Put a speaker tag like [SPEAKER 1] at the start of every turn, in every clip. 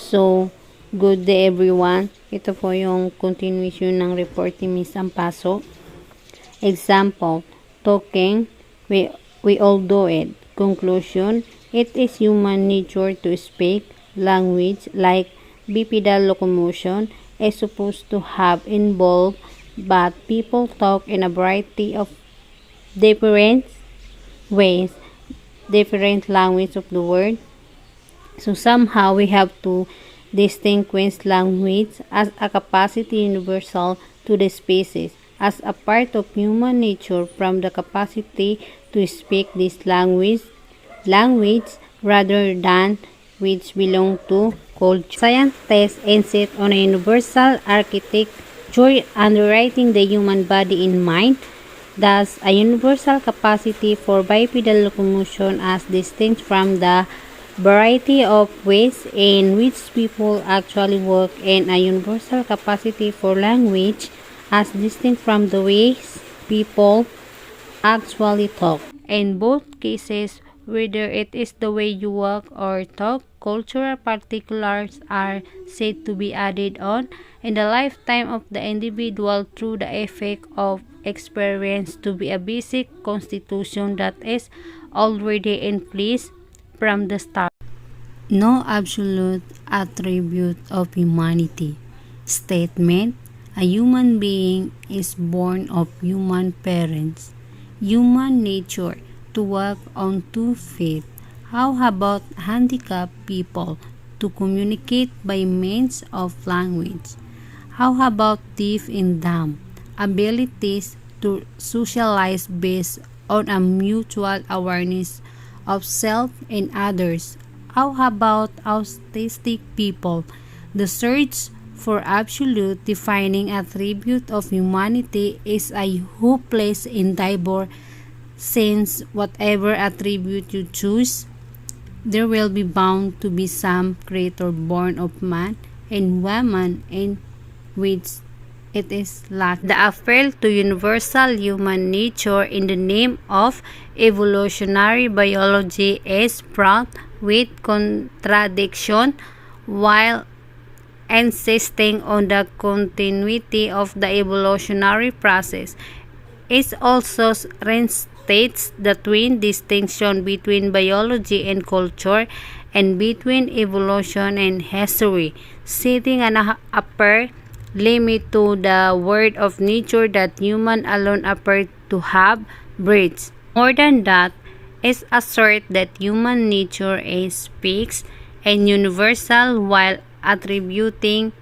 [SPEAKER 1] So, good day everyone. Ito po yung continuation ng report ni Miss Ampaso. Example, talking, we all do it. Conclusion, it is human nature to speak. Language, like bipedal locomotion, is supposed to have involved, but people talk in a variety of different ways, different language of the world. So somehow we have to distinguish language as a capacity universal to the species, as a part of human nature from the capacity to speak this language rather than which belong to culture. Scientists insist on a universal architecture underwriting the human body in mind, thus a universal capacity for bipedal locomotion as distinct from the variety of ways in which people actually work, and a universal capacity for language as distinct from the ways people actually talk. In both cases, whether it is the way you walk or talk, cultural particulars are said to be added on in the lifetime of the individual through the effect of experience to be a basic constitution that is already in place from the start. No absolute attribute of humanity. Statement: a human being is born of human parents. Human nature to walk on 2 feet. How about handicapped people to communicate by means of language? How about deaf and dumb? Abilities to socialize based on a mutual awareness of self and others. How about autistic people? The search for absolute defining attribute of humanity is a hopeless endeavor, since whatever attribute you choose, there will be bound to be some creator born of man and woman in which it is lacking. The appeal to universal human nature in the name of evolutionary biology is fraught with contradiction, while insisting on the continuity of the evolutionary process. It also reinstates the twin distinction between biology and culture, and between evolution and history, setting an upper limit to the word of nature that human alone appear to have breathed. More than that, it asserts that human nature is fixed and universal, while attributing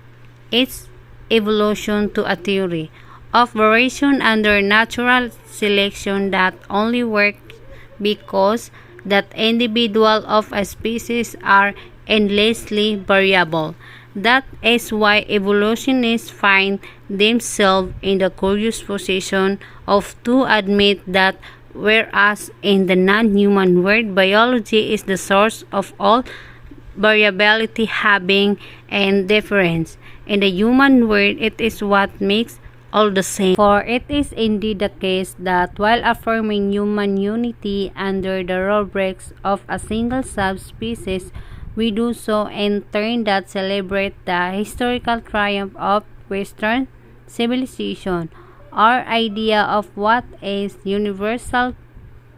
[SPEAKER 1] its evolution to a theory of variation under natural selection that only works because that individuals of a species are endlessly variable. That is why evolutionists find themselves in the curious position of to admit that whereas in the non-human world, biology is the source of all variability, having and difference, in the human world it is what makes all the same. For it is indeed the case that while affirming human unity under the rubrics of a single subspecies, we do so in turn that celebrate the historical triumph of Western civilization. Our idea of what is universal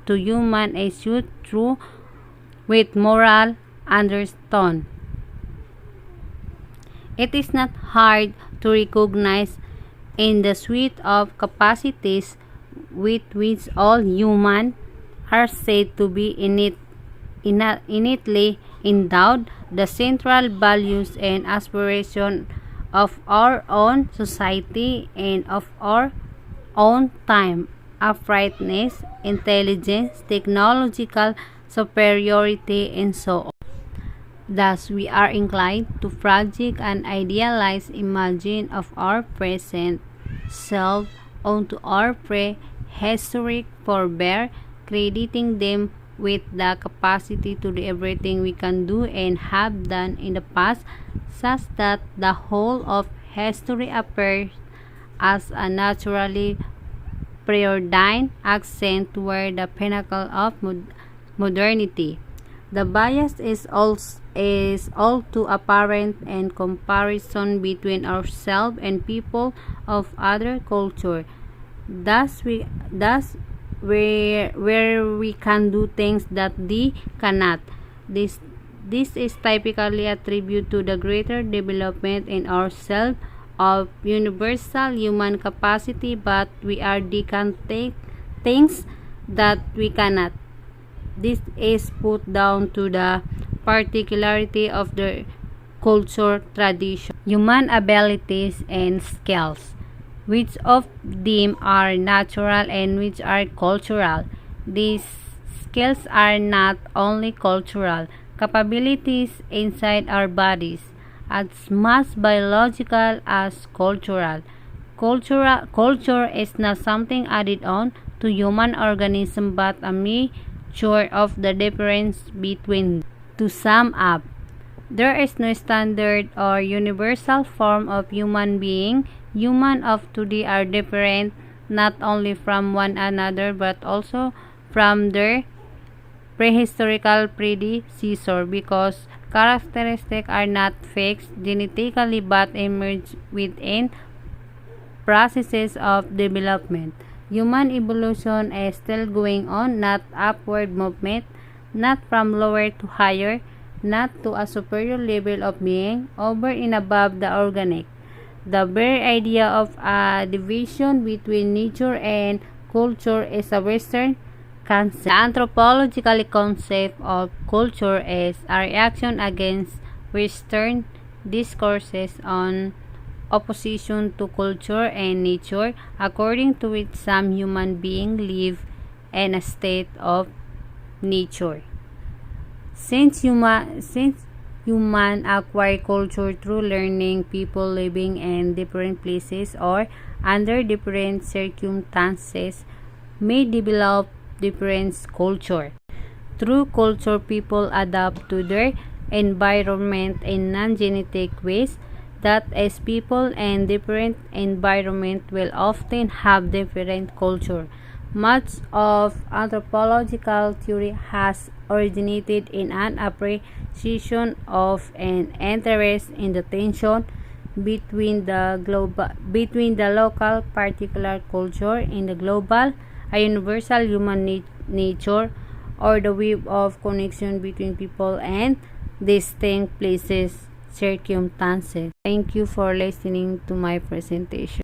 [SPEAKER 1] to human is viewed through with moral undertone. It is not hard to recognize in the suite of capacities with which all humans are said to be innately endowed, the central values and aspirations of our own society and of our own time: uprightness, intelligence, technological superiority, and so on. Thus, we are inclined to project an idealized image of our present self onto our prehistoric forebear, crediting them with the capacity to do everything we can do and have done in the past, such that the whole of history appears as a naturally preordained ascent toward the pinnacle of modernity. The bias is also is all too apparent in comparison between ourselves and people of other culture. Thus, where we can do things that they cannot. This is typically attributed to the greater development in ourselves of universal human capacity, but we are they can take things that we cannot. This is put down to the particularity of the culture, tradition, human abilities and skills, which of them are natural and which are cultural. These skills are not only cultural capabilities inside our bodies, as much biological as cultural. Culture is not something added on to human organism but a measure of the difference between. To sum up, there is no standard or universal form of human being. Humans of today are different not only from one another but also from their prehistorical predecessor, because characteristics are not fixed genetically but emerge within processes of development. Human evolution is still going on, not upward movement, not from lower to higher, not to a superior level of being, over and above the organic. The very idea of a division between nature and culture is a Western concept. The anthropological concept of culture is a reaction against Western discourses on opposition to culture and nature, according to which some human beings live in a state of nature. Since human acquire culture through learning, people living in different places or under different circumstances may develop different culture. Through culture, people adapt to their environment in non-genetic ways. That is, people in different environment will often have different culture. Much of anthropological theory has originated in an appreciation of an interest in the tension between the local particular culture and the global, a universal human nature, or the web of connection between people and distinct places, circumstances. Thank you for listening to my presentation.